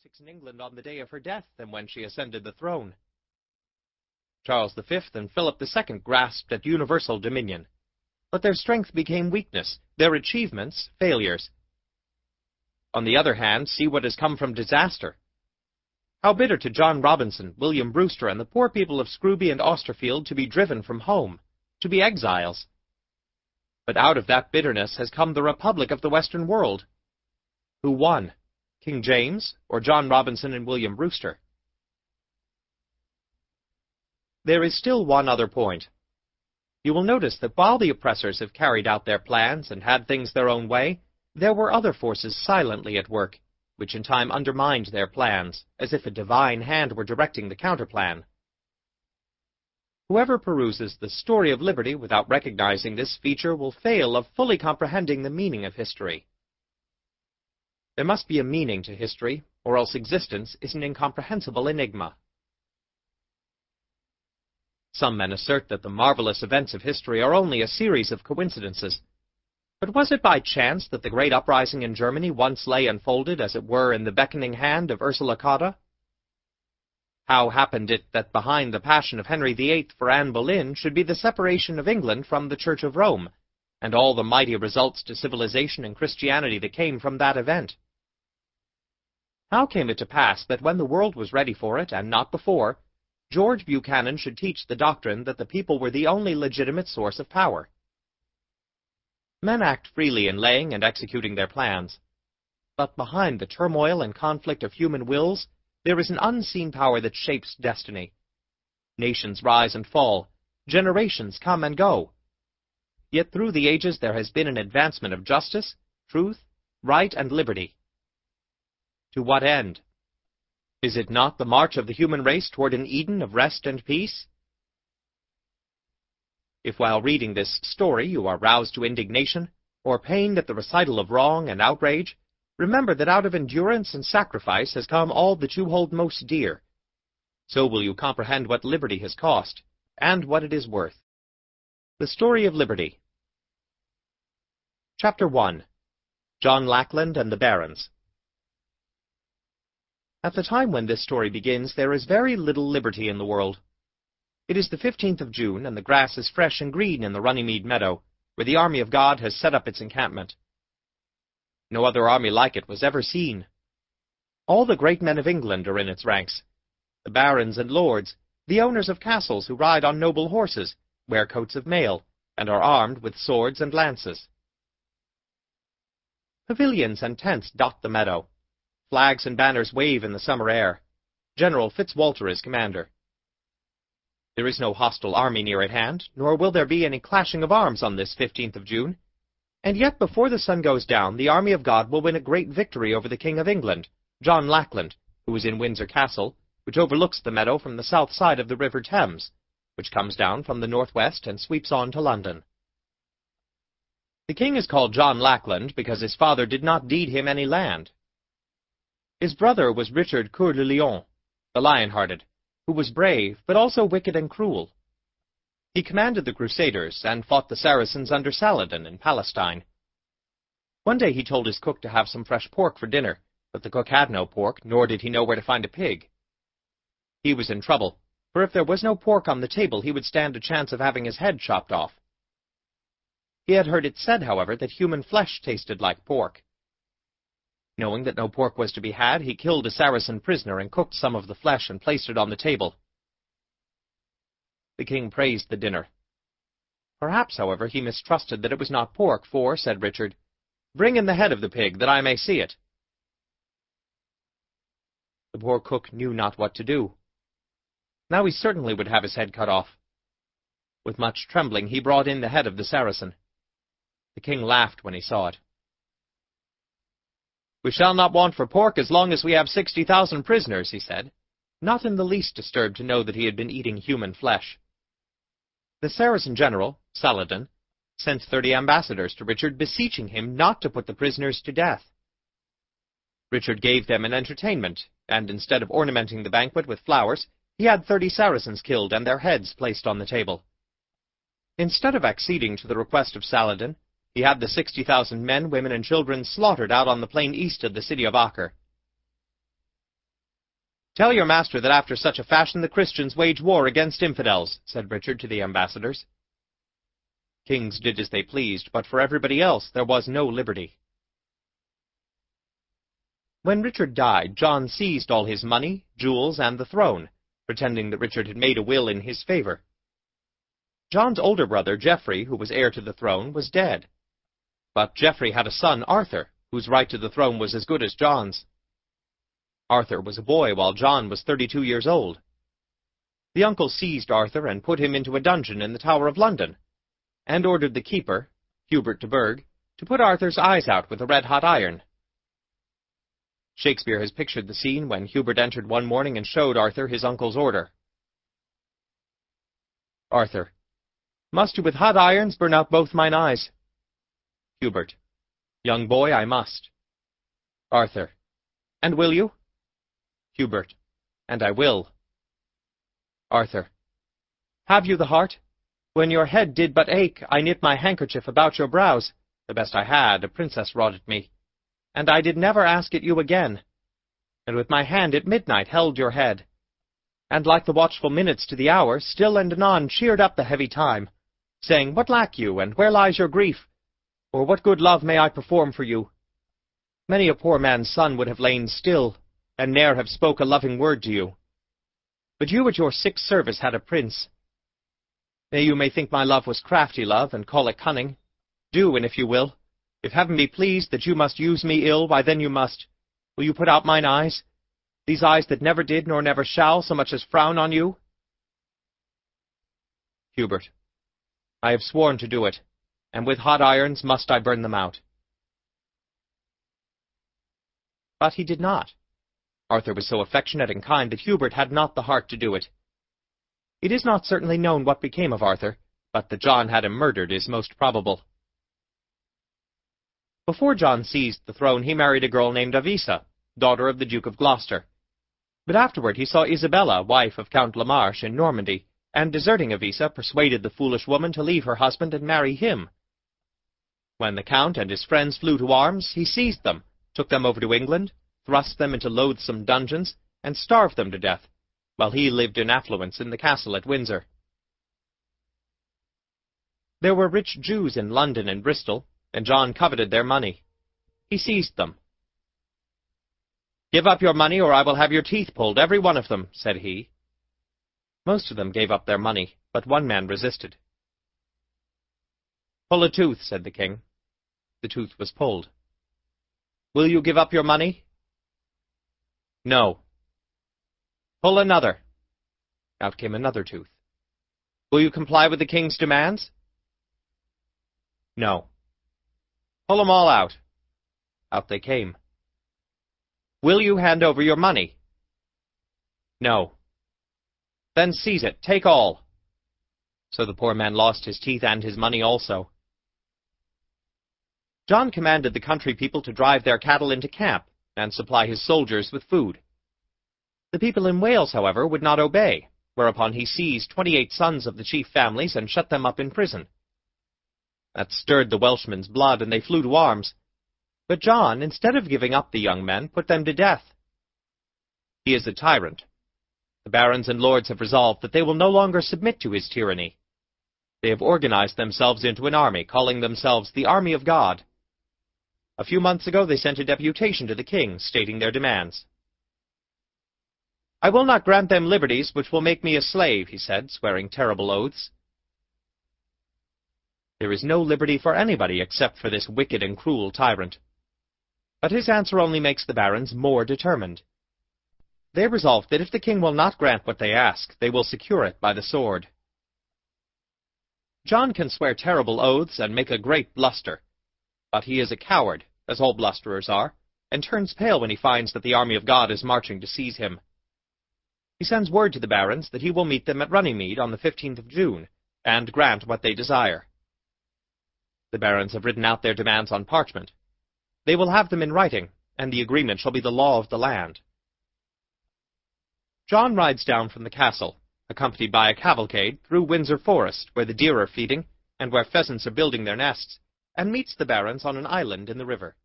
politics in England on the day of her death than when she ascended the throne. Charles V and Philip II grasped at universal dominion, but their strength became weakness, their achievements failures. On the other hand, see what has come from disaster. How bitter to John Robinson, William Brewster, and the poor people of Scrooby and Austerfield to be driven from home, to be exiles. But out of that bitterness has come the Republic of the Western world. Who won, King James or John Robinson and William Brewster? There is still one other point. You will notice that while the oppressors have carried out their plans and had things their own way, there were other forces silently at work, which in time undermined their plans, as if a divine hand were directing the counterplan. Whoever peruses the story of liberty without recognizing this feature will fail of fully comprehending the meaning of history. There must be a meaning to history, or else existence is an incomprehensible enigma. Some men assert that the marvelous events of history are only a series of coincidences. But was it by chance that the great uprising in Germany once lay unfolded, as it were, in the beckoning hand of Ursula Cotta? How happened it that behind the passion of Henry VIII for Anne Boleyn should be the separation of England from the Church of Rome, and all the mighty results to civilization and Christianity that came from that event? How came it to pass that when the world was ready for it, and not before, George Buchanan should teach the doctrine that the people were the only legitimate source of power? Men act freely in laying and executing their plans, but behind the turmoil and conflict of human wills, there is an unseen power that shapes destiny. Nations rise and fall, generations come and go. Yet through the ages there has been an advancement of justice, truth, right, and liberty. To what end? Is it not the march of the human race toward an Eden of rest and peace? If while reading this story you are roused to indignation, or pained at the recital of wrong and outrage, remember that out of endurance and sacrifice has come all that you hold most dear. So will you comprehend what liberty has cost, and what it is worth. The Story of Liberty. Chapter 1. John Lackland and the Barons. At the time when this story begins, there is very little liberty in the world. It is the 15th of June, and the grass is fresh and green in the Runnymede meadow, where the army of God has set up its encampment. No other army like it was ever seen. All the great men of England are in its ranks, the barons and lords, the owners of castles who ride on noble horses, wear coats of mail, and are armed with swords and lances. Pavilions and tents dot the meadow. Flags and banners wave in the summer air. General Fitzwalter is commander. There is no hostile army near at hand, nor will there be any clashing of arms on this 15th of June. And yet before the sun goes down, the army of God will win a great victory over the King of England, John Lackland, who is in Windsor Castle, which overlooks the meadow from the south side of the River Thames, which comes down from the northwest and sweeps on to London. The king is called John Lackland because his father did not deed him any land. His brother was Richard Coeur de Lion, the Lion-Hearted, who was brave, but also wicked and cruel. He commanded the Crusaders, and fought the Saracens under Saladin in Palestine. One day he told his cook to have some fresh pork for dinner, but the cook had no pork, nor did he know where to find a pig. He was in trouble, for if there was no pork on the table, he would stand a chance of having his head chopped off. He had heard it said, however, that human flesh tasted like pork. Knowing that no pork was to be had, he killed a Saracen prisoner and cooked some of the flesh and placed it on the table. The king praised the dinner. Perhaps, however, he mistrusted that it was not pork, for, said Richard, "Bring in the head of the pig, that I may see it." The poor cook knew not what to do. Now he certainly would have his head cut off. With much trembling he brought in the head of the Saracen. The king laughed when he saw it. "We shall not want for pork as long as we have 60,000 prisoners," he said, not in the least disturbed to know that he had been eating human flesh. The Saracen general, Saladin, sent 30 ambassadors to Richard, beseeching him not to put the prisoners to death. Richard gave them an entertainment, and instead of ornamenting the banquet with flowers, he had 30 Saracens killed and their heads placed on the table. Instead of acceding to the request of Saladin, he had the 60,000 men, women, and children slaughtered out on the plain east of the city of Acre. "Tell your master that after such a fashion the Christians wage war against infidels," said Richard to the ambassadors. Kings did as they pleased, but for everybody else there was no liberty. When Richard died, John seized all his money, jewels, and the throne, pretending that Richard had made a will in his favor. John's older brother, Geoffrey, who was heir to the throne, was dead. But Geoffrey had a son, Arthur, whose right to the throne was as good as John's. Arthur was a boy, while John was 32 years old. The uncle seized Arthur and put him into a dungeon in the Tower of London, and ordered the keeper, Hubert de Burgh, to put Arthur's eyes out with a red-hot iron. Shakespeare has pictured the scene when Hubert entered one morning and showed Arthur his uncle's order. Arthur: "Must you with hot irons burn out both mine eyes?" Hubert: "Young boy, I must." Arthur: "And will you?" Hubert: "And I will." Arthur: "Have you the heart? When your head did but ache, I knit my handkerchief about your brows, the best I had, a princess wrought it me, and I did never ask it you again, and with my hand at midnight held your head, and like the watchful minutes to the hour, still and anon cheered up the heavy time, saying, What lack you, and where lies your grief? Or what good love may I perform for you? Many a poor man's son would have lain still, and ne'er have spoke a loving word to you. But you at your sick service had a prince. Nay, you may think my love was crafty love, and call it cunning. Do, and if you will. If heaven be pleased that you must use me ill, why then you must. Will you put out mine eyes? These eyes that never did, nor never shall, so much as frown on you? Hubert: "I have sworn to do it, and with hot irons must I burn them out." But he did not. Arthur was so affectionate and kind that Hubert had not the heart to do it. It is not certainly known what became of Arthur, but that John had him murdered is most probable. Before John seized the throne, he married a girl named Avisa, daughter of the Duke of Gloucester. But afterward he saw Isabella, wife of Count Lamarche in Normandy, and deserting Avisa, persuaded the foolish woman to leave her husband and marry him. When the Count and his friends flew to arms, he seized them, took them over to England, thrust them into loathsome dungeons, and starved them to death, while he lived in affluence in the castle at Windsor. There were rich Jews in London and Bristol, and John coveted their money. He seized them. "Give up your money, or I will have your teeth pulled, every one of them," said he. Most of them gave up their money, but one man resisted. "Pull a tooth," said the king. The tooth was pulled. "Will you give up your money?" "No." "Pull another." Out came another tooth. "Will you comply with the king's demands?" "No." "Pull 'em all out." Out they came. "Will you hand over your money?" "No." "Then seize it, take all." So the poor man lost his teeth and his money also. John commanded the country people to drive their cattle into camp, and supply his soldiers with food. The people in Wales, however, would not obey, whereupon he seized 28 sons of the chief families and shut them up in prison. That stirred the Welshmen's blood, and they flew to arms. But John, instead of giving up the young men, put them to death. He is a tyrant. The barons and lords have resolved that they will no longer submit to his tyranny. They have organized themselves into an army, calling themselves the Army of God. A few months ago they sent a deputation to the king, stating their demands. "I will not grant them liberties which will make me a slave," he said, swearing terrible oaths. There is no liberty for anybody except for this wicked and cruel tyrant. But his answer only makes the barons more determined. They resolve that if the king will not grant what they ask, they will secure it by the sword. John can swear terrible oaths and make a great bluster, but he is a coward, as all blusterers are, and turns pale when he finds that the army of God is marching to seize him. He sends word to the barons that he will meet them at Runnymede on the 15th of June, and grant what they desire. The barons have written out their demands on parchment. They will have them in writing, and the agreement shall be the law of the land. John rides down from the castle, accompanied by a cavalcade, through Windsor Forest, where the deer are feeding, and where pheasants are building their nests, and meets the barons on an island in the river.